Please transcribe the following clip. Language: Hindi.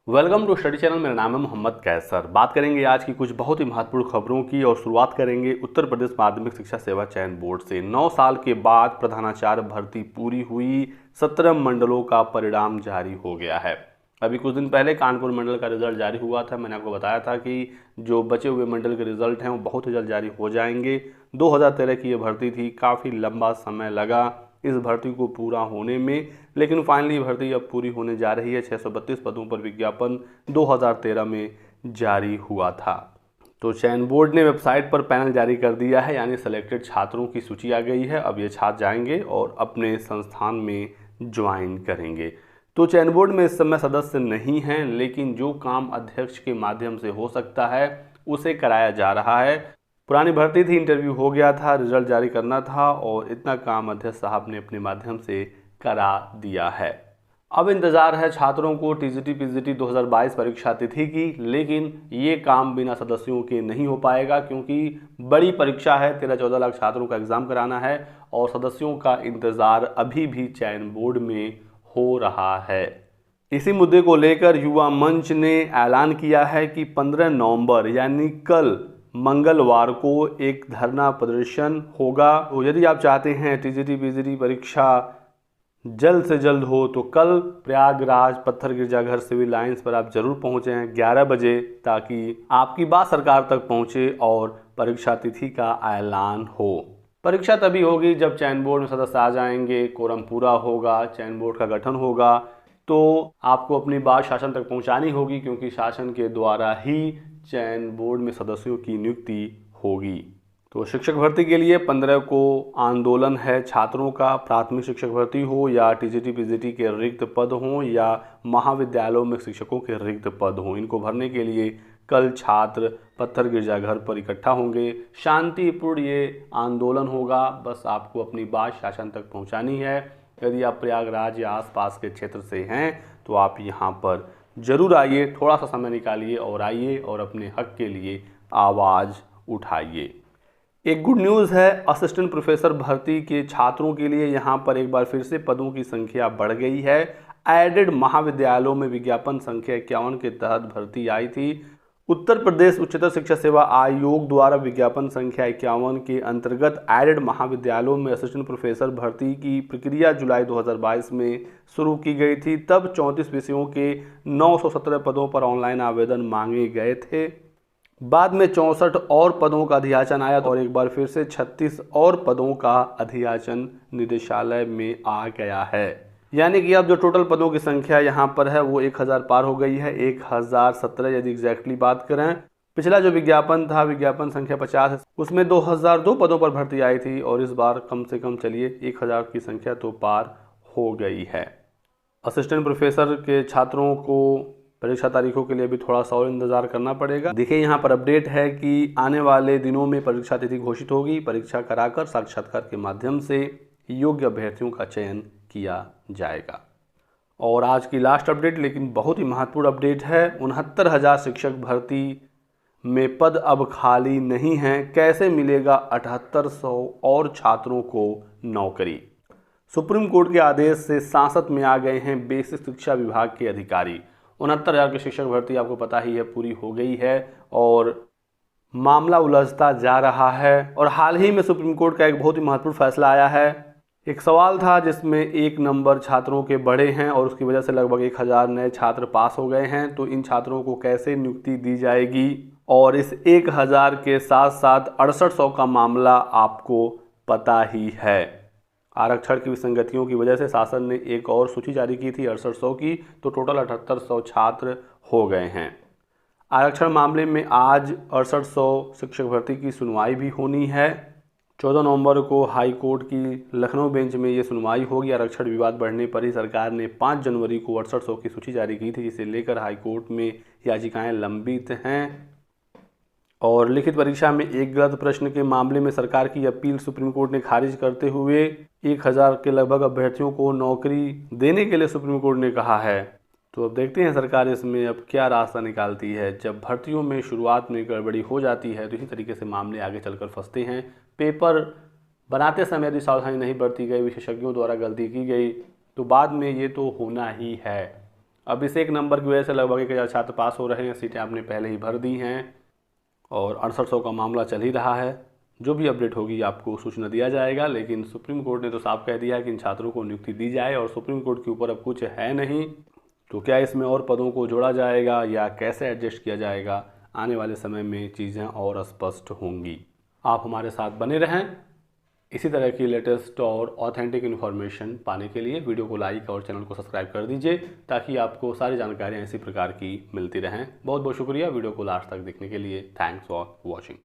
Welcome to study channel. मेरा नाम है मोहम्मद कैसर। बात करेंगे आज की कुछ बहुत ही महत्वपूर्ण खबरों की और शुरुआत करेंगे उत्तर प्रदेश माध्यमिक शिक्षा सेवा चयन बोर्ड से। 9 साल के बाद प्रधानाचार्य भर्ती पूरी हुई, 17 मंडलों का परिणाम जारी हो गया है। अभी कुछ दिन पहले कानपुर मंडल का रिजल्ट जारी हुआ था। मैंने आपको बताया था कि जो बचे हुए मंडल के रिजल्ट हैं वो बहुत ही जल्द जारी हो जाएंगे। 2013 की ये भर्ती थी, काफ़ी लंबा समय लगा इस भर्ती को पूरा होने में, लेकिन फाइनली भर्ती अब पूरी होने जा रही है। 632 पदों पर विज्ञापन 2013 में जारी हुआ था। तो चयन बोर्ड ने वेबसाइट पर पैनल जारी कर दिया है, यानी सेलेक्टेड छात्रों की सूची आ गई है। अब ये छात्र जाएंगे और अपने संस्थान में ज्वाइन करेंगे। तो चयन बोर्ड में इस समय सदस्य नहीं हैं, लेकिन जो काम अध्यक्ष के माध्यम से हो सकता है उसे कराया जा रहा है। पुरानी भर्ती थी, इंटरव्यू हो गया था, रिजल्ट जारी करना था और इतना काम अध्यक्ष साहब ने अपने माध्यम से करा दिया है। अब इंतज़ार है छात्रों को टीजीटी पीजीटी 2022 परीक्षा तिथि की, लेकिन ये काम बिना सदस्यों के नहीं हो पाएगा क्योंकि बड़ी परीक्षा है। 13-14 लाख छात्रों का एग्ज़ाम कराना है और सदस्यों का इंतज़ार अभी भी चयन बोर्ड में हो रहा है। इसी मुद्दे को लेकर युवा मंच ने ऐलान किया है कि 15 नवंबर यानी कल मंगलवार को एक धरना प्रदर्शन होगा। तो यदि आप चाहते हैं टीजीटी पीजीटी परीक्षा जल्द से जल्द हो तो कल प्रयागराज पत्थर गिरजाघर सिविल लाइंस पर आप जरूर पहुंचें 11 बजे, ताकि आपकी बात सरकार तक पहुंचे और परीक्षा तिथि का ऐलान हो। परीक्षा तभी होगी जब चयन बोर्ड में सदस्य आ जाएंगे, कोरम पूरा होगा, चयन बोर्ड का गठन होगा। तो आपको अपनी बात शासन तक पहुंचानी होगी क्योंकि शासन के द्वारा ही चयन बोर्ड में सदस्यों की नियुक्ति होगी। तो शिक्षक भर्ती के लिए 15 को आंदोलन है छात्रों का। प्राथमिक शिक्षक भर्ती हो या टीजीटी पीजीटी के रिक्त पद हों या महाविद्यालयों में शिक्षकों के रिक्त पद हों, इनको भरने के लिए कल छात्र पत्थर गिरजाघर पर इकट्ठा होंगे। शांतिपूर्ण ये आंदोलन होगा। बस आपको अपनी बात शासन तक पहुंचानी है। यदि आप प्रयागराज या आसपास के क्षेत्र से हैं तो आप यहाँ पर जरूर आइए, थोड़ा सा समय निकालिए और आइए और अपने हक के लिए आवाज़ उठाइए। एक गुड न्यूज़ है असिस्टेंट प्रोफेसर भर्ती के छात्रों के लिए। यहाँ पर एक बार फिर से पदों की संख्या बढ़ गई है। एडेड महाविद्यालयों में विज्ञापन संख्या 51 के तहत भर्ती आई थी। उत्तर प्रदेश उच्चतर शिक्षा सेवा आयोग द्वारा विज्ञापन संख्या 51 के अंतर्गत एडेड महाविद्यालयों में असिस्टेंट प्रोफेसर भर्ती की प्रक्रिया जुलाई 2022 में शुरू की गई थी। तब 34 विषयों के 917 पदों पर ऑनलाइन आवेदन मांगे गए थे। बाद में 64 और पदों का अधियाचन आया और एक बार फिर से 36 और पदों का अधियाचन निदेशालय में आ गया है। यानी कि अब जो टोटल पदों की संख्या यहाँ पर है वो 1000 पार हो गई है। 1017 यदि एग्जैक्टली बात करें। पिछला जो विज्ञापन था, विज्ञापन संख्या 50 है, उसमें 2002 पदों पर भर्ती आई थी और इस बार कम से कम चलिए 1000 की संख्या तो पार हो गई है। असिस्टेंट प्रोफेसर के छात्रों को परीक्षा तारीखों के लिए भी थोड़ा सा और इंतजार करना पड़ेगा। देखिए यहाँ पर अपडेट है कि आने वाले दिनों में परीक्षा तिथि घोषित होगी। परीक्षा कराकर साक्षात्कार के माध्यम से योग्य अभ्यर्थियों का चयन किया जाएगा। और आज की लास्ट अपडेट, लेकिन बहुत ही महत्वपूर्ण अपडेट है। 69,000 शिक्षक भर्ती में पद अब खाली नहीं हैं। कैसे मिलेगा 7800 और छात्रों को नौकरी? सुप्रीम कोर्ट के आदेश से सांसद में आ गए हैं बेसिक शिक्षा विभाग के अधिकारी। 69,000 की शिक्षक भर्ती आपको पता ही है पूरी हो गई है और मामला उलझता जा रहा है। और हाल ही में सुप्रीम कोर्ट का एक बहुत ही महत्वपूर्ण फैसला आया है। एक सवाल था जिसमें 1 नंबर छात्रों के बढ़े हैं और उसकी वजह से लगभग 1000 नए छात्र पास हो गए हैं। तो इन छात्रों को कैसे नियुक्ति दी जाएगी, और इस 1000 के साथ साथ 6800 का मामला आपको पता ही है। आरक्षण की विसंगतियों की वजह से शासन ने एक और सूची जारी की थी 6800 की, तो टोटल 7800 छात्र हो गए हैं। आरक्षण मामले में आज 6800 शिक्षक भर्ती की सुनवाई भी होनी है। 14 नवंबर को हाई कोर्ट की लखनऊ बेंच में ये सुनवाई होगी। आरक्षण विवाद बढ़ने पर ही सरकार ने 5 जनवरी को 6800 की सूची जारी की थी, जिसे लेकर हाई कोर्ट में याचिकाएं लंबित हैं। और लिखित परीक्षा में एक गलत प्रश्न के मामले में सरकार की अपील सुप्रीम कोर्ट ने खारिज करते हुए 1000 के लगभग अभ्यर्थियों को नौकरी देने के लिए सुप्रीम कोर्ट ने कहा है। तो अब देखते हैं सरकार इसमें अब क्या रास्ता निकालती है। जब भर्तियों में शुरुआत में गड़बड़ी हो जाती है तो इसी तरीके से मामले आगे चलकर फंसते हैं। पेपर बनाते समय यदि सावधानी नहीं बरती गई, विशेषज्ञों द्वारा गलती की गई, तो बाद में ये तो होना ही है। अब इस एक नंबर की वजह से लगभग 1000 छात्र पास हो रहे हैं, सीटें आपने पहले ही भर दी हैं और 6800 का मामला चल ही रहा है। जो भी अपडेट होगी आपको सूचना दिया जाएगा, लेकिन सुप्रीम कोर्ट ने तो साफ कह दिया है कि इन छात्रों को नियुक्ति दी जाए और सुप्रीम कोर्ट के ऊपर अब कुछ है नहीं। तो क्या इसमें और पदों को जोड़ा जाएगा या कैसे एडजस्ट किया जाएगा, आने वाले समय में चीज़ें और स्पष्ट होंगी। आप हमारे साथ बने रहें। इसी तरह की लेटेस्ट और ऑथेंटिक इन्फॉर्मेशन पाने के लिए वीडियो को लाइक और चैनल को सब्सक्राइब कर दीजिए, ताकि आपको सारी जानकारियाँ इसी प्रकार की मिलती रहें। बहुत बहुत शुक्रिया वीडियो को लास्ट तक देखने के लिए। Thanks for watching.